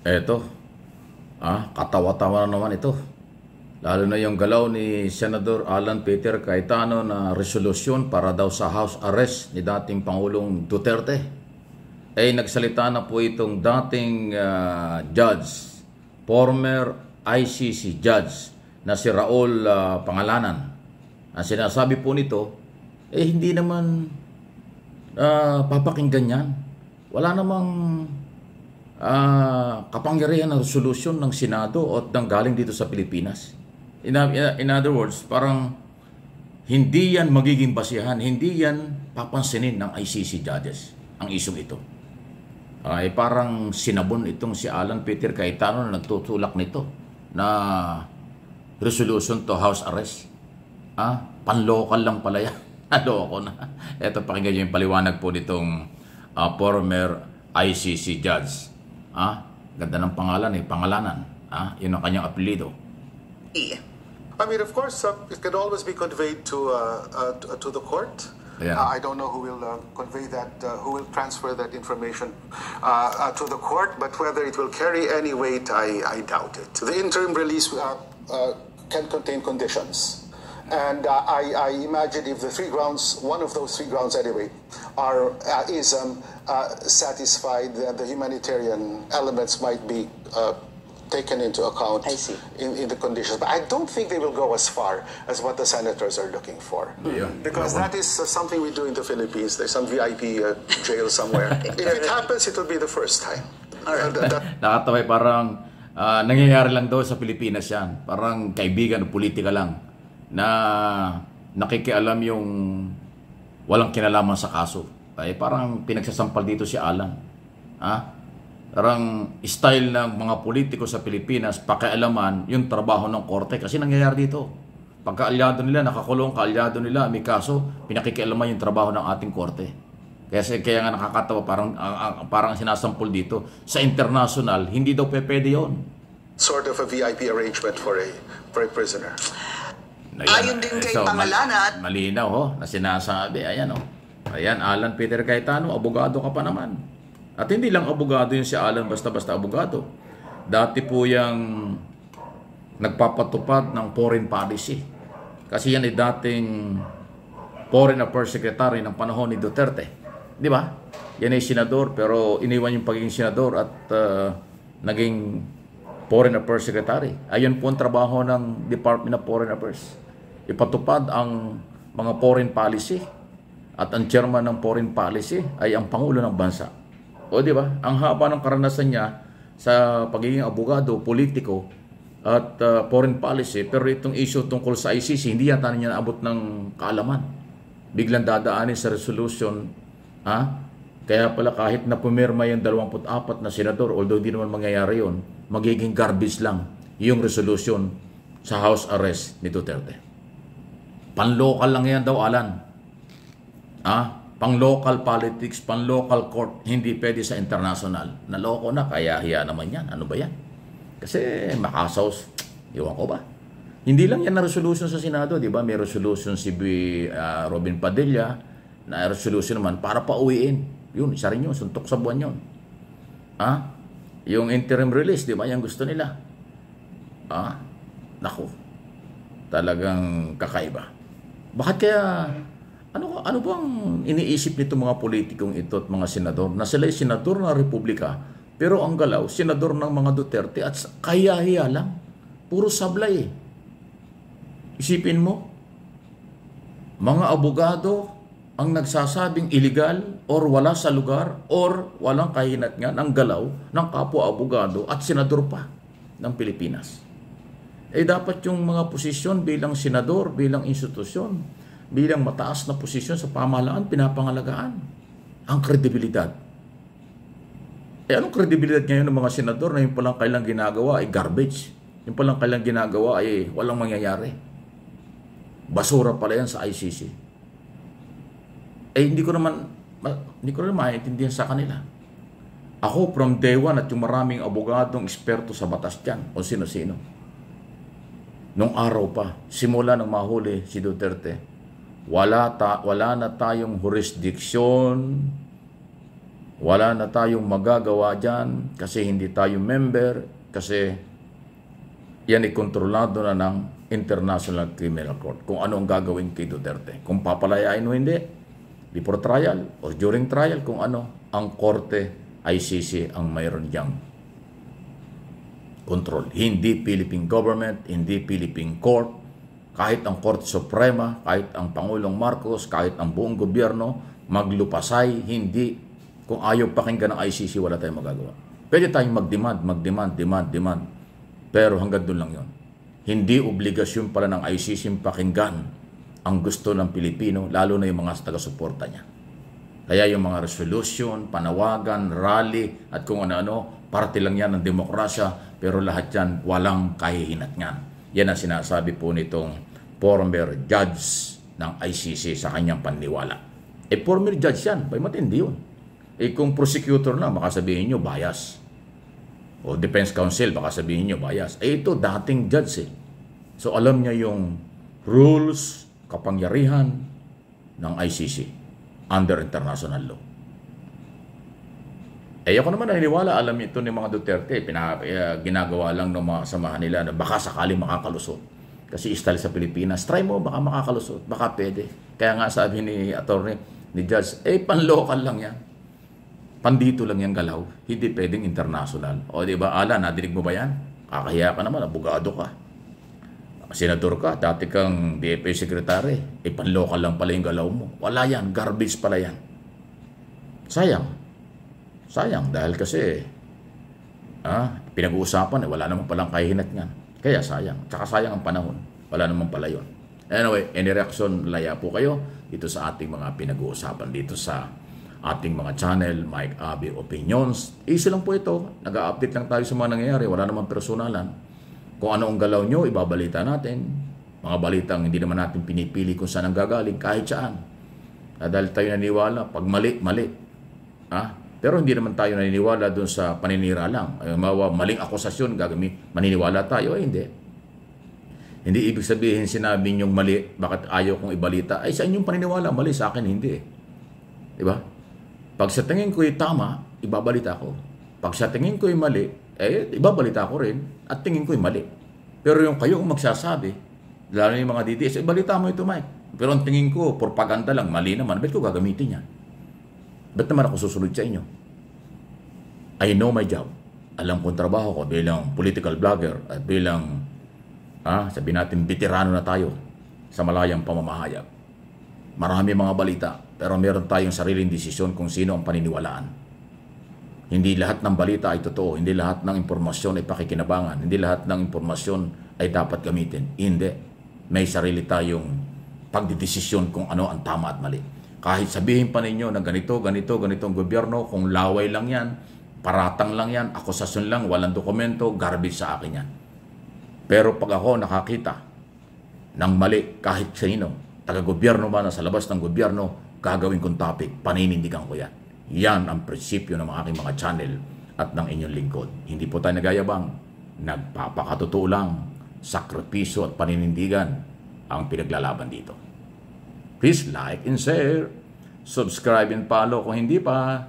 Eto, katawa-tawa na naman ito. Lalo na yung galaw ni Senador Alan Peter Cayetano na resolusyon para daw sa house arrest ni dating Pangulong Duterte. Nagsalita na po itong dating judge, former ICC judge na si Raul Pangalanan. Ang sinasabi po nito, hindi naman papakinggan yan. Wala namang kapangyarihan ng resolusyon ng Senado o ng galing dito sa Pilipinas. In other words, parang hindi yan magiging basihan, hindi yan papansinin ng ICC judges ang isyong ito. Parang sinabon itong si Alan Peter Cayetano na nagtutulak nito na resolution to house arrest. Panlokal lang pala yan. Loko na. Ito, pakinggan nyo yung paliwanag po nitong former ICC judge. Ganda ng pangalan Pangalanan. Yun ang kanyang apelido. I mean, of course, it can always be conveyed to the court. Yeah. I don't know who will convey that, who will transfer that information to the court, but whether it will carry any weight, I doubt it. The interim release can contain conditions. And I imagine if the three grounds, one of those three grounds anyway, is satisfied, the humanitarian elements might be taken into account in the conditions. But I don't think they will go as far as what the senators are looking for. Yeah. Because that is something we do in the Philippines. There's some VIP jail somewhere. If it happens, it will be the first time. Nakatawa, parang nangyayari lang daw sa Pilipinas yan. Parang kaibigan o politika lang na nakikialam yung walang kinalaman sa kaso. Parang pinagsasampal dito si Alan. Parang style ng mga politiko sa Pilipinas, pakialaman yung trabaho ng korte. Kasi nangyayari dito. Pagka-alyado nila, nakakulong, ka-alyado nila, may kaso, pinakikialaman yung trabaho ng ating korte. Kaya nga nakakatawa, parang sinasampol dito. Sa international, hindi daw pwede yun. Sort of a VIP arrangement for a prisoner. Ayon din kay Pangalanan. Malinaw na sinasabi. Ayan Ayan, Alan Peter Cayetano, abogado ka pa naman. At hindi lang abogado yung si Alan, basta-basta abogado. Dati po yung nagpapatupad ng foreign policy. Kasi yan ay dating Foreign Affairs Secretary ng panahon ni Duterte. Di ba? Yan ay senador, pero iniwan yung pagiging senador at naging Foreign Affairs Secretary. Ayun po ang trabaho ng Department of Foreign Affairs. Ipatupad ang mga foreign policy. At ang chairman ng foreign policy ay ang Pangulo ng bansa. O di ba? Ang haba ng karanasan niya sa pagiging abogado, politiko, at foreign policy. Pero itong issue tungkol sa ICC, hindi yata niya naabot ng kaalaman. Biglang dadaanin sa resolution. Kaya pala kahit na pumirma yung 24 na senador, although di naman mangyayari yun, magiging garbage lang yung resolution sa house arrest ni Duterte. Pan-local lang yan daw, Alan. Pang-local politics, pang-local court, hindi pwede sa international. Naloko na, kaya hiya naman yan. Ano ba yan? Kasi makasaws, iwan ko ba? Hindi lang yan na resolution sa Senado, di ba? May resolution si Robin Padilla, na resolution naman para pauwiin. Yun, isa rin yun, suntok sa buwan yun. Yung interim release, di ba? Yan gusto nila. Naku, talagang kakaiba. Bakit kaya... Ano bang iniisip nito mga politikong ito at mga senador na sila'y senador ng Republika pero ang galaw, senador ng mga Duterte at kaya-hiya lang. Puro sablay. Isipin mo, mga abogado ang nagsasabing illegal or wala sa lugar or walang kahinatngan ang galaw ng kapwa-abogado at senador pa ng Pilipinas. Dapat yung mga posisyon bilang senador, bilang institusyon, bilang mataas na posisyon sa pamahalaan, pinapangalagaan ang kredibilidad. Anong kredibilidad ngayon ng mga senador na yung palang kailang ginagawa ay garbage? Yung palang kailang ginagawa ay walang mangyayari. Basura pala yan sa ICC. Hindi ko naman maintindihan sa kanila. Ako from day one at yung maraming abogadong eksperto sa batas dyan o sino-sino. Nung araw pa, simula nang mahuli si Duterte, wala na tayong jurisdiction Wala na tayong magagawa dyan kasi hindi tayo member, kasi yan ay kontrolado na ng International Criminal Court. Kung ano ang gagawin kay Duterte. Kung papalayain o hindi, before trial or during trial, kung ano, ang korte ICC ang mayroon diyang control. Hindi Philippine government, hindi Philippine court, kahit ang Korte Suprema, kahit ang Pangulong Marcos, kahit ang buong gobyerno, maglupasay, hindi. Kung ayaw pakinggan ng ICC, wala tayong magagawa. Pwede tayong mag-demand. Pero hanggang doon lang yon. Hindi obligasyon pala ng ICC pakinggan ang gusto ng Pilipino, lalo na yung mga taga-suporta niya. Kaya yung mga resolution, panawagan, rally, at kung ano-ano, parte lang yan ng demokrasya, pero lahat yan walang kahihinatngan. Yan ang sinasabi po nitong former judge ng ICC sa kanyang paniniwala. Former judge yan, may matindi yun. Kung prosecutor na, baka sabihin nyo, bias. O defense counsel, baka sabihin nyo, bias. Ito, dating judge eh. So, alam niya yung rules, kapangyarihan ng ICC under international law. Ako naman naniniwala, alam ito ni mga Duterte, ginagawa lang ng mga samahan nila na baka sakaling makakalusot. Kasi style sa Pilipinas, try mo, baka makakalusot, baka pwede. Kaya nga sabi ni attorney, ni judge, pan-local lang yan. Pandito lang yung galaw, hindi pwedeng international. O diba, Alan, nadinig mo ba yan? Kakahiya ka naman, abogado ka. Senador ka, dati kang DFA secretary, pan-local lang pala yung galaw mo. Wala yan, garbage pala yan. Sayang dahil kasi pinag-uusapan, wala naman palang kahihinatngan. Kaya sayang, tsaka sayang ang panahon. Wala naman pala yun. Anyway, any reaction, laya po kayo dito sa ating mga pinag-uusapan dito sa ating mga channel, Mike Abby Opinions. Easy lang po ito. Nag-update lang tayo sa mga nangyayari. Wala namang personalan. Kung ano ang galaw nyo, ibabalita natin. Mga balitang hindi naman natin pinipili kung saan ang gagaling, kahit saan. Dahil tayo naniwala, pag mali. Pero hindi naman tayo naniniwala doon sa paninira lang. Maling akusasyon, maniniwala tayo. Hindi. Hindi ibig sabihin sinabi nyong mali, bakit ayaw kong ibalita? Sa inyong paniniwala, mali, sa akin hindi. Diba? Pag sa tingin ko'y tama, ibabalita ko. Pag sa tingin ko'y mali, ibabalita ko rin at tingin ko'y mali. Pero yung kayo magsasabi, lalo yung mga DDS, balita mo ito, Mike. Pero ang tingin ko, propaganda lang, mali naman. Ba't ko gagamitin yan? Ba't naman ako susunod sa inyo? I know my job. Alam kong trabaho ko bilang political blogger at bilang, sabi natin, veterano na tayo sa malayang pamamahayag. Marami mga balita, pero meron tayong sariling desisyon kung sino ang paniniwalaan. Hindi lahat ng balita ay totoo. Hindi lahat ng impormasyon ay pakikinabangan. Hindi lahat ng impormasyon ay dapat gamitin. Hindi. May sarili tayong pagdidesisyon kung ano ang tama at mali. Kahit sabihin pa ninyo na ganitong gobyerno, kung laway lang yan, paratang lang yan, akusasyon lang, walang dokumento, garbage sa akin yan. Pero pag ako nakakita ng mali kahit sino, taga-gobyerno ba na sa labas ng gobyerno, gagawin kong topic, paninindigan ko yan. Yan ang prinsipyo ng aking mga channel at ng inyong lingkod. Hindi po tayo nagayabang, nagpapakatotoo lang, sakripisyo at paninindigan ang pinaglalaban dito. Please like and share, subscribe and follow kung hindi pa.